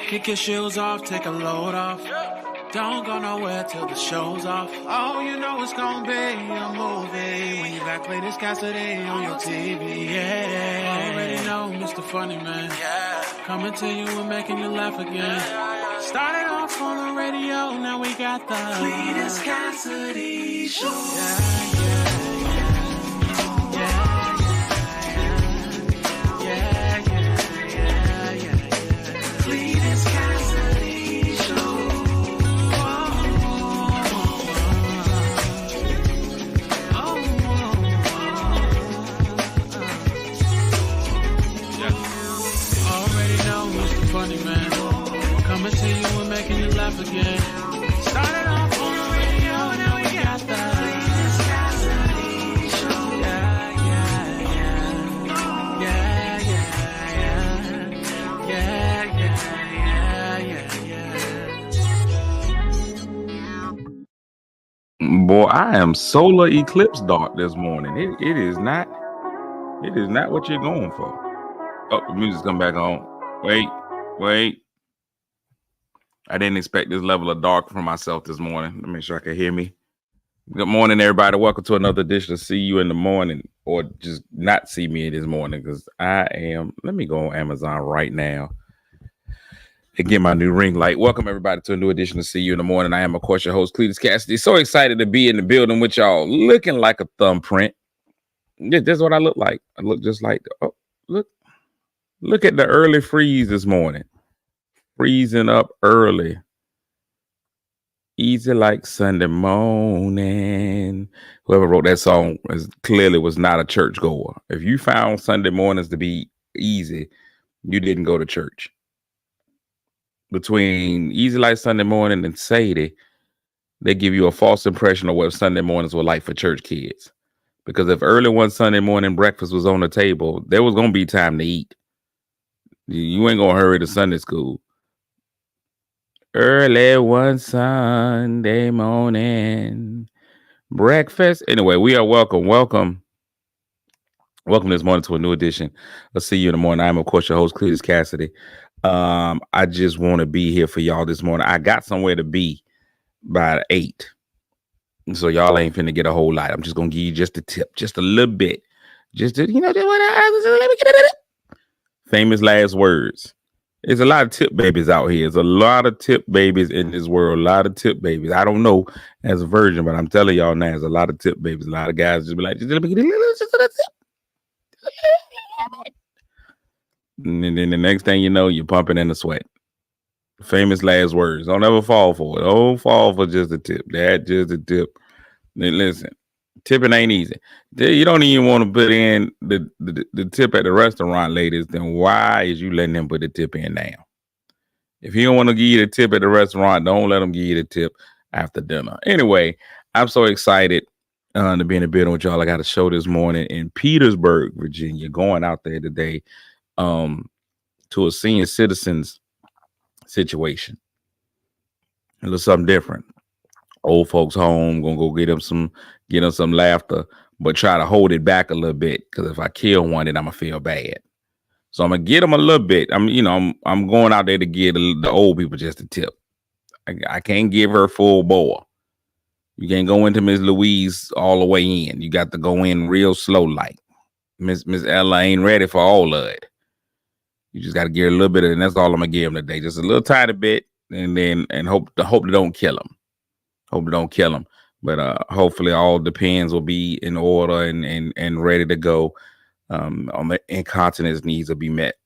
Kick your shoes off, take a load off. Don't go nowhere till the show's off. Oh, you know it's gonna be a movie when you got Cletus Cassidy on your TV. Yeah, already know Mr. Funny Man. Yeah, coming to you and making you laugh again. Started off on the radio, now we got the Cletus Cassidy Show. Cletus Cassidy Show. Already know Mr. Funny Man. Coming to you and making you laugh again. Started off on the radio, now we got the Cletus Cassidy Show. Boy, I am solar eclipse dark this morning. It is not what you're going for. Oh, the music's come back on. Wait. I didn't expect this level of dark from myself this morning. Let me make sure I can hear me. Good morning, everybody. Welcome to another edition of See You in the Morning, or just not see me this morning, because let me go on Amazon right now and get my new ring light. Welcome, everybody, to a new edition of See You in the Morning. I am, of course, your host, Cletus Cassidy. So excited to be in the building with y'all, looking like a thumbprint. This is what I look like. I look just like, oh, look at the early freeze this morning. Freezing up early. Easy like Sunday morning. Whoever wrote that song clearly was not a churchgoer. If you found Sunday mornings to be easy, you didn't go to church. Between Easy Like Sunday Morning and Sadie, they give you a false impression of what Sunday mornings were like for church kids. Because if early one Sunday morning breakfast was on the table, there was going to be time to eat. You ain't going to hurry to Sunday school. Early one Sunday morning breakfast. Anyway, we are welcome this morning to a new edition of See You in the Morning. I am, of course, your host, Cletus Cassidy. I just want to be here for y'all this morning. I got somewhere to be by 8. So y'all ain't finna get a whole lot. I'm just gonna give you just a tip, just a little bit. Just to, let me get it. Famous last words. There's a lot of tip babies out here. There's a lot of tip babies in this world. A lot of tip babies. I don't know as a virgin, but I'm telling y'all now, there's a lot of tip babies. A lot of guys just be like, just let me get a little tip. And then the next thing you know, you're pumping in the sweat. Famous last words. Don't ever fall for it. Don't fall for just a tip. That's just a tip. Then listen, tipping ain't easy. You don't even want to put in the tip at the restaurant, ladies. Then why is you letting them put the tip in now? If you don't want to give you the tip at the restaurant, don't let them give you the tip after dinner. Anyway, I'm so excited to be in the building with y'all. I got a show this morning in Petersburg, Virginia, going out there today to a senior citizens situation. A little something different. Old folks home, gonna go get them some laughter, but try to hold it back a little bit, because if I kill one, then I'm gonna feel bad. So I'm gonna get them a little bit. I'm going out there to get the old people just a tip. I can't give her full bore. You can't go into Miss Louise all the way in. You got to go in real slow, like Miss Ella ain't ready for all of it. You just got to give her a little bit of it, and that's all I'm gonna give them today. Just a little tiny bit, and hope they don't kill them. Hope they don't kill them. But hopefully all the pens will be in order and ready to go. On the incontinence needs will be met.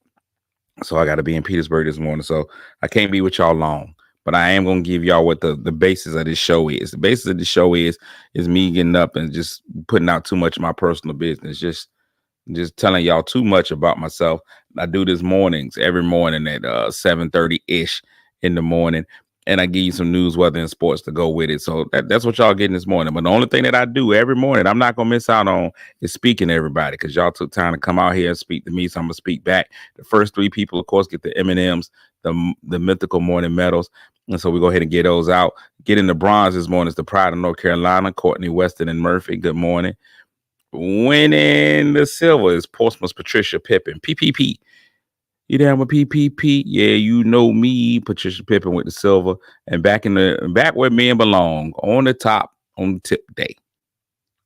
So I got to be in Petersburg this morning. So I can't be with y'all long. But I am going to give y'all what the basis of this show is. The basis of the show is me getting up and just putting out too much of my personal business. Just telling y'all too much about myself. I do this mornings, every morning at 7:30-ish in the morning. And I give you some news, weather, and sports to go with it. So that's what y'all getting this morning. But the only thing that I do every morning, I'm not going to miss out on, is speaking to everybody, because y'all took time to come out here and speak to me. So I'm going to speak back. The first 3 people, of course, get the M&Ms, the mythical morning medals. And so we go ahead and get those out. Getting the bronze this morning is the Pride of North Carolina, Courtney Weston and Murphy. Good morning. Winning the silver is Portsmouth's Patricia Pippin, PPP. You down with PPP? Yeah, you know me. Patricia Pippen with the silver, and back where men belong, on the top on tip day,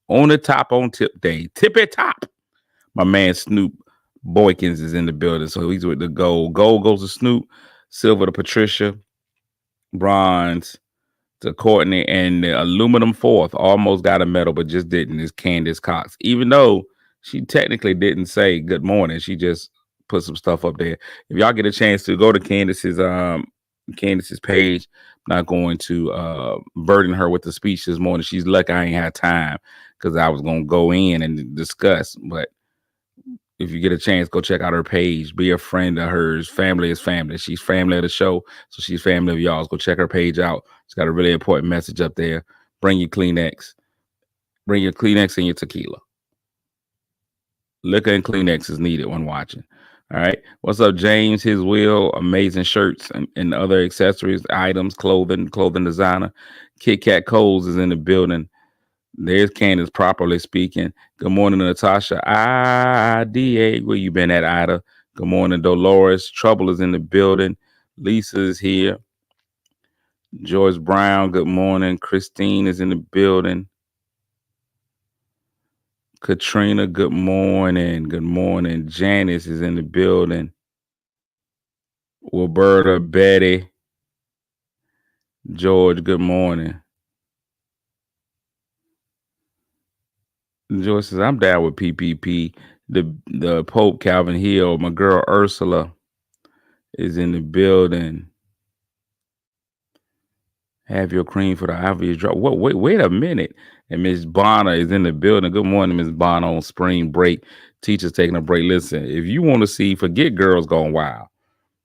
on the top on tip day, tippy top. My man Snoop Boykins is in the building, so he's with the gold. Gold goes to Snoop, silver to Patricia, bronze to Courtney, and the aluminum fourth almost got a medal, but just didn't. Is Candace Cox, even though she technically didn't say good morning, she just put some stuff up there. If y'all get a chance to go to Candace's page, I'm not going to burden her with the speech this morning. She's lucky I ain't had time because I was gonna go in and discuss, but if you get a chance, go check out her page. Be a friend of hers. Family is family. She's family of the show, so she's family of y'all's. Go check her page out. She's got a really important message up there. Bring your Kleenex. Bring your Kleenex and your tequila. Liquor and Kleenex is needed when watching. All right. What's up, James? His Will. Amazing shirts and other accessories, items, clothing designer. Kit Kat Coles is in the building. There's Candace, properly speaking. Good morning, Natasha. IDA, where you been at, Ida? Good morning, Dolores. Trouble is in the building. Lisa's here. Joyce Brown, good morning. Christine is in the building. Katrina, good morning. Good morning. Janice is in the building. Wilberta, Betty. George, good morning. Joyce says, I'm down with PPP. The Pope Calvin Hill, my girl Ursula is in the building. Have your cream for the obvious drop. Wait a minute. And Miss Bonner is in the building. Good morning, Miss Bonner on spring break. Teachers taking a break. Listen, if you want to see, forget Girls Gone Wild.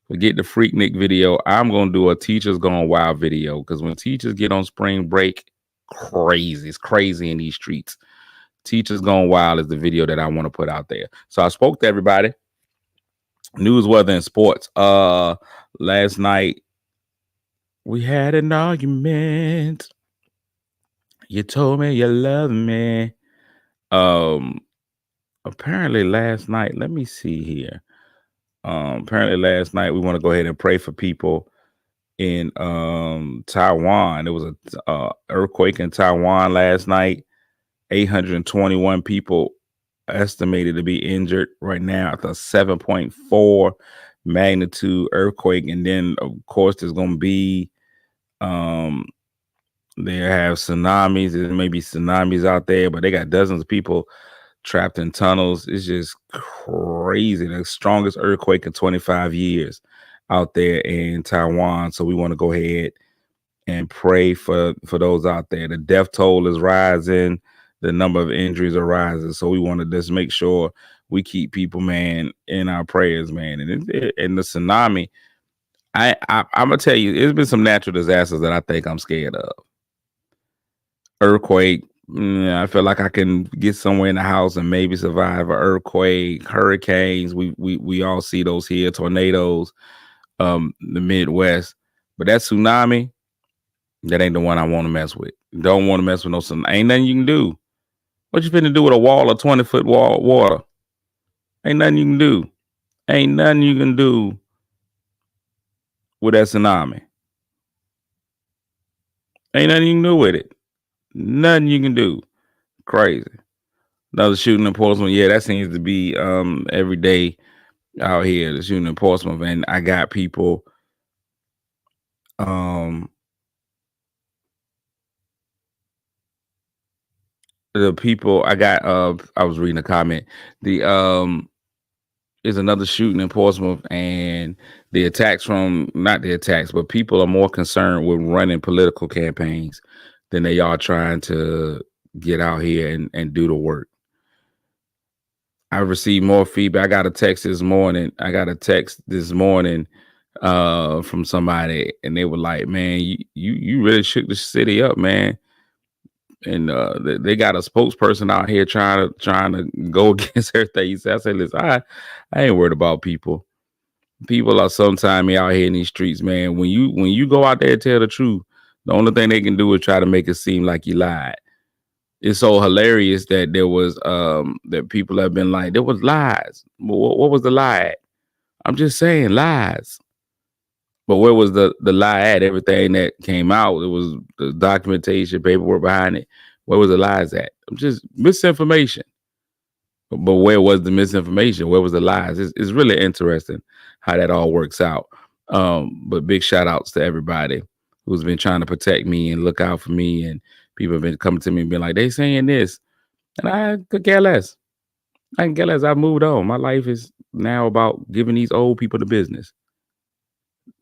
Forget the Freaknik video. I'm going to do a Teachers Gone Wild video because when teachers get on spring break, crazy. It's crazy in these streets. Teachers Gone Wild is the video that I want to put out there. So I spoke to everybody. News, weather, and sports. Last night we had an argument. You told me you love me. Apparently last night, let me see here. Apparently last night we want to go ahead and pray for people in Taiwan. There was a earthquake in Taiwan last night. 821 people estimated to be injured right now at the 7.4 magnitude earthquake. And then, of course, there's going to be, they have tsunamis. There may be tsunamis out there, but they got dozens of people trapped in tunnels. It's just crazy. The strongest earthquake in 25 years out there in Taiwan. So we want to go ahead and pray for those out there. The death toll is rising. The number of injuries are rising. So we want to just make sure we keep people, man, in our prayers, man. And the tsunami, I'm going to tell you, there's been some natural disasters that I think I'm scared of. Earthquake, I feel like I can get somewhere in the house and maybe survive an earthquake. Hurricanes, we all see those here. Tornadoes, the Midwest. But that tsunami, that ain't the one I want to mess with. Don't want to mess with no tsunami. Ain't nothing you can do. What you finna do with a wall of 20-foot wall water? Ain't nothing you can do. Ain't nothing you can do with that tsunami. Ain't nothing you can do with it. Nothing you can do. Crazy. Another shooting in Portsmouth. Yeah, that seems to be every day out here. The shooting in Portsmouth, and I got people. The people I got. I was reading a comment. Is another shooting in Portsmouth, and the attacks not the attacks, but people are more concerned with running political campaigns than they are trying to get out here and do the work. I received more feedback. I got a text this morning from somebody, and they were like, "Man, you really shook the city up, man." And they got a spokesperson out here trying to go against everything. He said, I said, listen, I ain't worried about people. People are sometimes out here in these streets, man. When you go out there and tell the truth, the only thing they can do is try to make it seem like you lied. It's so hilarious that there was that people have been like, there was lies. What was the lie at? I'm just saying lies. But where was the lie at? Everything that came out, it was the documentation, paperwork behind it. Where was the lies at? Just misinformation. But where was the misinformation? Where was the lies? It's really interesting how that all works out. But big shout outs to everybody who's been trying to protect me and look out for me. And people have been coming to me and being like, they saying this. And I could care less. I can care less. I've moved on. My life is now about giving these old people the business.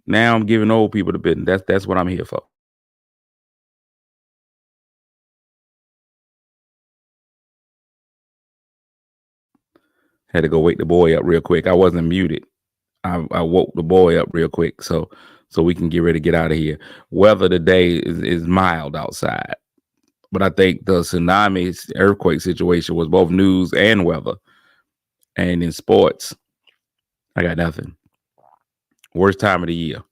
Now I'm giving old people the business. That's what I'm here for. Had to go wake the boy up real quick. I wasn't muted. I woke the boy up real quick so we can get ready to get out of here. Weather today is mild outside, but I think the tsunami earthquake situation was both news and weather. And in sports, I got nothing. Worst time of the year.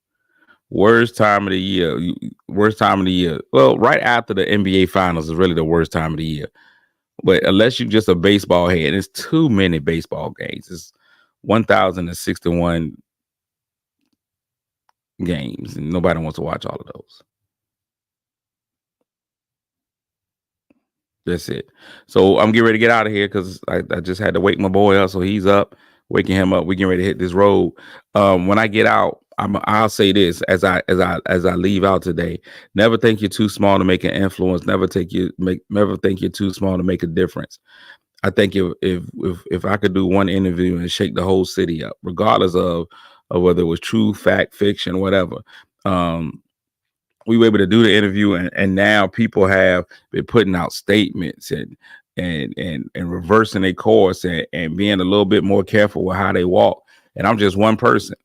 Worst time of the year. Worst time of the year. Well, right after the NBA finals is really the worst time of the year. But unless you're just a baseball head, it's too many baseball games. It's 1,061 games, and nobody wants to watch all of those. That's it. So I'm getting ready to get out of here because I just had to wake my boy up. So he's up, waking him up. We getting ready to hit this road. When I get out, I'll say this as I leave out today. Never think you're too small to make an influence. Never think you're too small to make a difference. I think if I could do one interview and shake the whole city up, regardless of whether it was true, fact, fiction, whatever. We were able to do the interview, and now people have been putting out statements and reversing their course and being a little bit more careful with how they walk. And I'm just one person.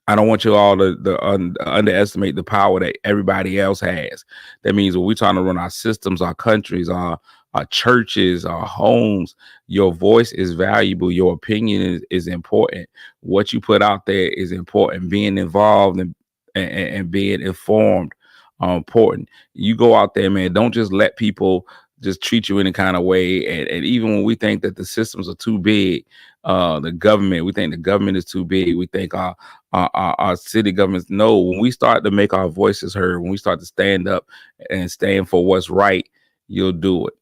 I don't want you all to underestimate the power that everybody else has. That means when we're trying to run our systems, our countries, our churches, our homes, your voice is valuable. Your opinion is important. What you put out there is important. Being involved and being informed are important. You go out there, man. Don't just let people just treat you any kind of way. And even when we think that the systems are too big, we think the government is too big. We think our city governments. No, when we start to make our voices heard, when we start to stand up and stand for what's right, you'll do it.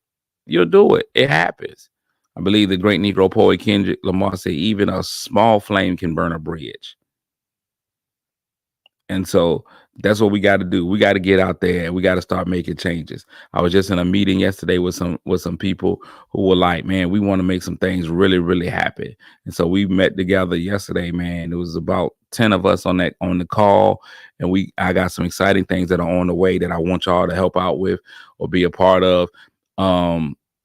You'll do it. It happens. I believe the great Negro poet Kendrick Lamar said, even a small flame can burn a bridge. And so that's what we got to do. We got to get out there and we got to start making changes. I was just in a meeting yesterday with some people who were like, man, we want to make some things really, really happen. And so we met together yesterday, man. It was about 10 of us on the call. And I got some exciting things that are on the way that I want y'all to help out with or be a part of.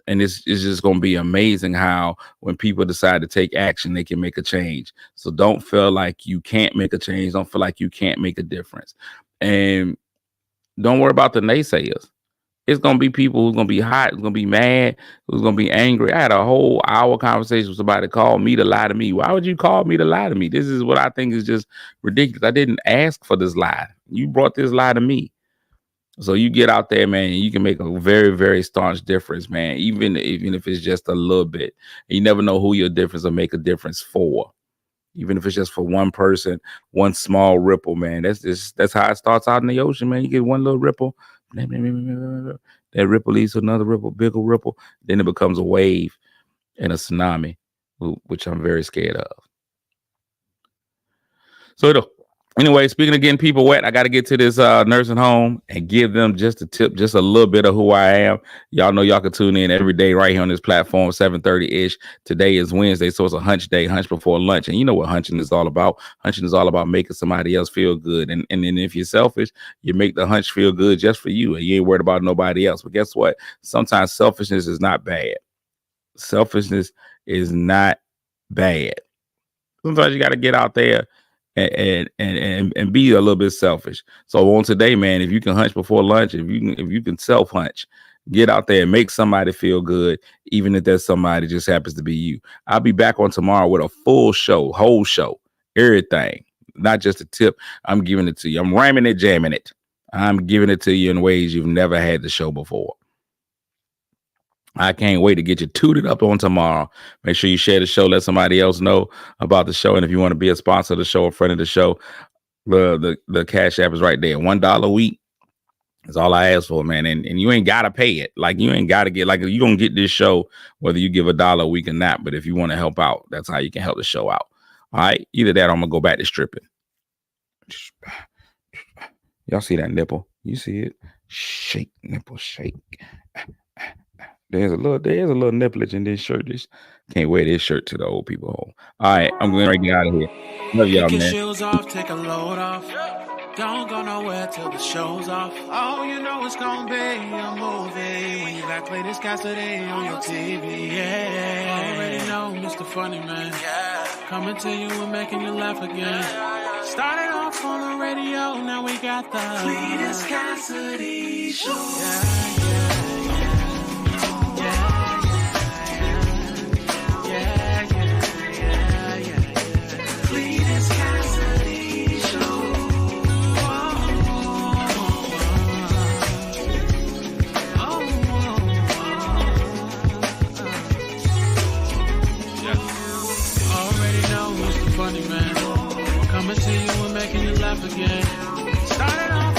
And it's just going to be amazing how when people decide to take action, they can make a change. So don't feel like you can't make a change. Don't feel like you can't make a difference. And don't worry about the naysayers. It's going to be people who's going to be hot, who's going to be mad, who's going to be angry. I had a whole hour conversation with somebody called me to lie to me. Why would you call me to lie to me? This is what I think is just ridiculous. I didn't ask for this lie. You brought this lie to me. So you get out there, man, and you can make a very, very staunch difference, man, even if it's just a little bit. You never know who your difference will make a difference for. Even if it's just for one person, one small ripple, man. That's how it starts out in the ocean, man. You get one little ripple, that ripple leads to another ripple, bigger ripple. Then it becomes a wave and a tsunami, which I'm very scared of. So anyway, speaking of getting people wet, I got to get to this nursing home and give them just a tip, just a little bit of who I am. Y'all know y'all can tune in every day right here on this platform, 7:30-ish. Today is Wednesday, so it's a hunch day, hunch before lunch. And you know what hunching is all about. Hunching is all about making somebody else feel good. And then if you're selfish, you make the hunch feel good just for you, and you ain't worried about nobody else. But guess what? Sometimes selfishness is not bad. Selfishness is not bad. Sometimes you got to get out there and be a little bit selfish. So on today, man, if you can hunch before lunch, if you can self hunch, get out there and make somebody feel good, even if that somebody just happens to be you. I'll be back on tomorrow with a full show, whole show, everything, not just a tip. I'm giving it to you. I'm ramming it, jamming it. I'm giving it to you in ways you've never had the show before. I can't wait to get you tooted up on tomorrow. Make sure you share the show. Let somebody else know about the show. And if you want to be a sponsor of the show, a friend of the show, the Cash App is right there. $1 a week is all I ask for, man. And you ain't got to pay it. Like, you ain't got to get, like, you going to get this show whether you give $1 a week or not. But if you want to help out, that's how you can help the show out. All right. Either that or I'm going to go back to stripping. Y'all see that nipple? You see it? Shake, nipple, shake. There's a little nipplage in this shirt. Can't wear this shirt to the old people home. All right, I'm going to get out of here. Love y'all, Take your man. shoes off, take a load off. Don't go nowhere till the show's off. Oh, you know it's gonna be a movie when you got Clayton Cassidy on your TV. Yeah, already know Mr. Funny Man. Coming to you and making you laugh again. Started off on the radio, now we got the Clayton Cassidy Show. Funny Man, coming to you and making you laugh again. Started off